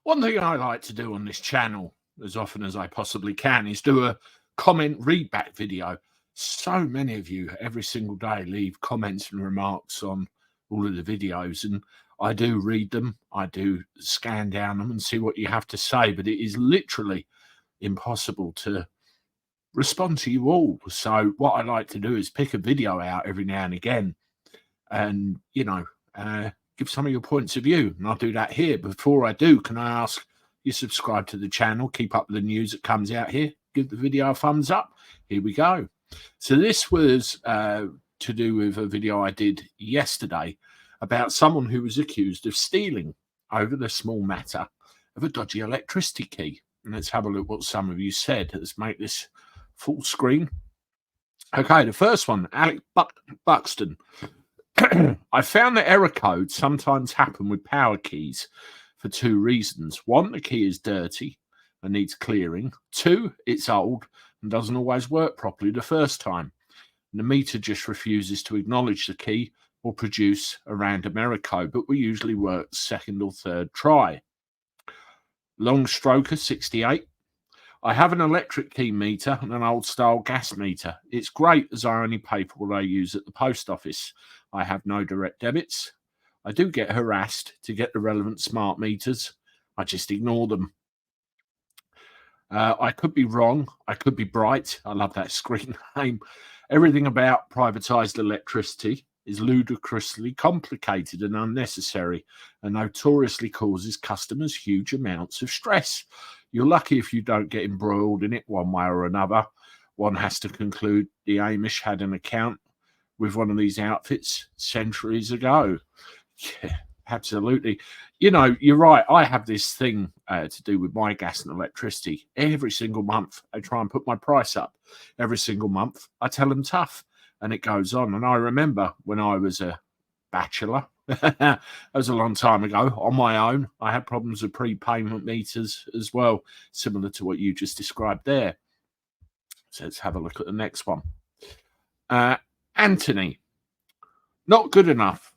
One thing I like to do on this channel, as often as I possibly can, is do a comment readback video. So many of you every single day leave comments and remarks on all of the videos, and I do read them. I do scan down them and see what you have to say, but it is literally impossible to respond to you all. So what I like to do is pick a video out every now and again and, give some of your points of view. And I'll do that here. Before I do, can I ask you subscribe to the channel, keep up with the news that comes out here, give the video a thumbs up. Here we go. So this was to do with a video I did yesterday about someone who was accused of stealing over the small matter of a dodgy electricity key. And let's have a look what some of you said. Let's make this full screen. Okay, the first one, Alex Buxton. I found that error codes sometimes happen with power keys for two reasons. One, the key is dirty and needs clearing. Two, it's old and doesn't always work properly the first time. And the meter just refuses to acknowledge the key or produce a random error code, but we usually work second or third try. Long Stroker 68. I have an electric key meter and an old style gas meter. It's great as I only pay for what I use at the post office. I have no direct debits. I do get harassed to get the relevant smart meters. I just ignore them. I could be wrong. I could be bright. I love that screen name. Everything about privatized electricity is ludicrously complicated and unnecessary and notoriously causes customers huge amounts of stress. You're lucky if you don't get embroiled in it one way or another. One has to conclude the Amish had an account with one of these outfits centuries ago. Yeah, absolutely. You're right. I have this thing to do with my gas and electricity. Every single month, I try and put my price up. Every single month, I tell them tough. And it goes on. And I remember when I was a bachelor, that was a long time ago, on my own, I had problems with prepayment meters as well, similar to what you just described there. So let's have a look at the next one. Anthony, not good enough.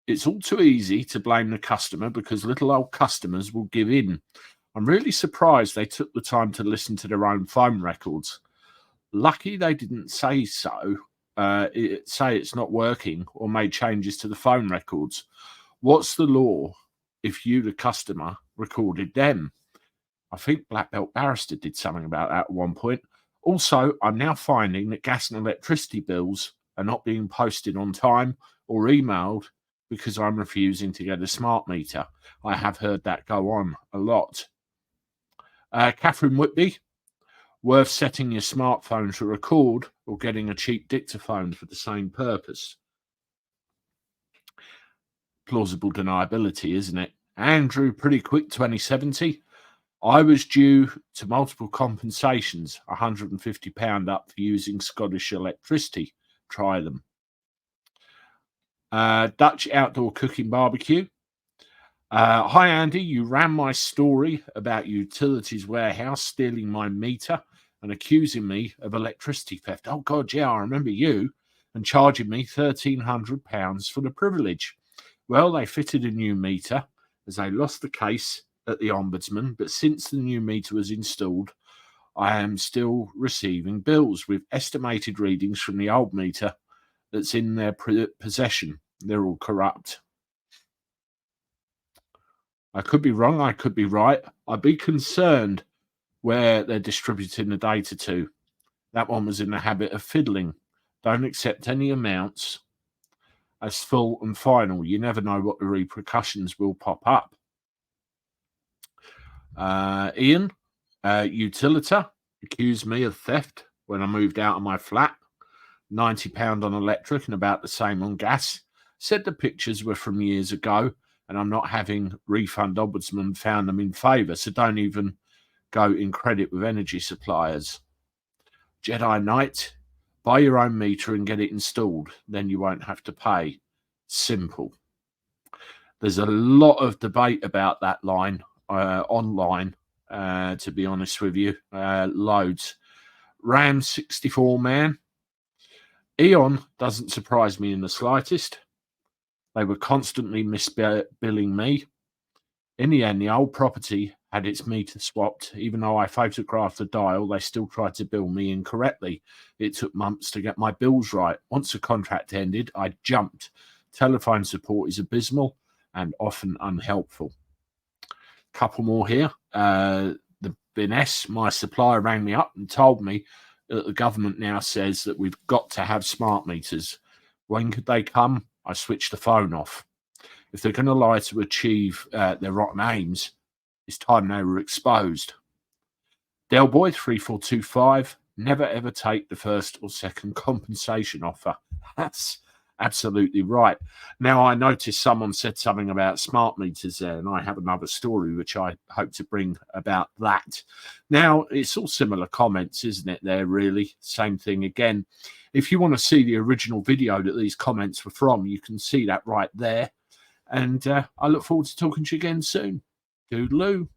It's all too easy to blame the customer because little old customers will give in. I'm really surprised they took the time to listen to their own phone records. Lucky they didn't say so. Say it's not working or made changes to the phone records. What's the law if you, the customer, recorded them? I think Black Belt Barrister did something about that at one point. Also, I'm now finding that gas and electricity bills are not being posted on time or emailed because I'm refusing to get a smart meter. I have heard that go on a lot. Catherine Whitby, worth setting your smartphone to record or getting a cheap dictaphone for the same purpose. Plausible deniability, isn't it? Andrew, pretty quick, 2070. I was due to multiple compensations, £150 up for using Scottish electricity. Try them. Dutch Outdoor Cooking Barbecue. Hi, Andy. You ran my story about Utilities Warehouse stealing my meter and accusing me of electricity theft. Oh, God, yeah, I remember you. And charging me £1,300 for the privilege. Well, they fitted a new meter as they lost the case at the Ombudsman. But since the new meter was installed, I am still receiving bills with estimated readings from the old meter that's in their possession. They're all corrupt. I could be wrong. I could be right. I'd be concerned where they're distributing the data to. That one was in the habit of fiddling. Don't accept any amounts as full and final. You never know what the repercussions will pop up. Ian, Utilita, accused me of theft when I moved out of my flat. £90 on electric and about the same on gas. Said the pictures were from years ago and I'm not having refund. Ombudsman found them in favour, so don't even go in credit with energy suppliers. Jedi Knight, buy your own meter and get it installed. Then you won't have to pay. Simple. There's a lot of debate about that line online, to be honest with you. Loads. Ram 64 man. Eon doesn't surprise me in the slightest. They were constantly misbilling me. In the end, the old property had its meter swapped. Even though I photographed the dial, they still tried to bill me incorrectly. It took months to get my bills right. Once the contract ended, I jumped. Telephone support is abysmal and often unhelpful. Couple more here. The BNS, my supplier, rang me up and told me that the government now says that we've got to have smart meters. When could they come? I switched the phone off. If they're going to lie to achieve their rotten aims, it's time they were exposed. Delboy 3425, never ever take the first or second compensation offer. That's absolutely right. Now, I noticed someone said something about smart meters there, and I have another story which I hope to bring about that. Now, it's all similar comments, isn't it, there, really? Same thing again. If you want to see the original video that these comments were from, you can see that right there. And I look forward to talking to you again soon. Toodaloo.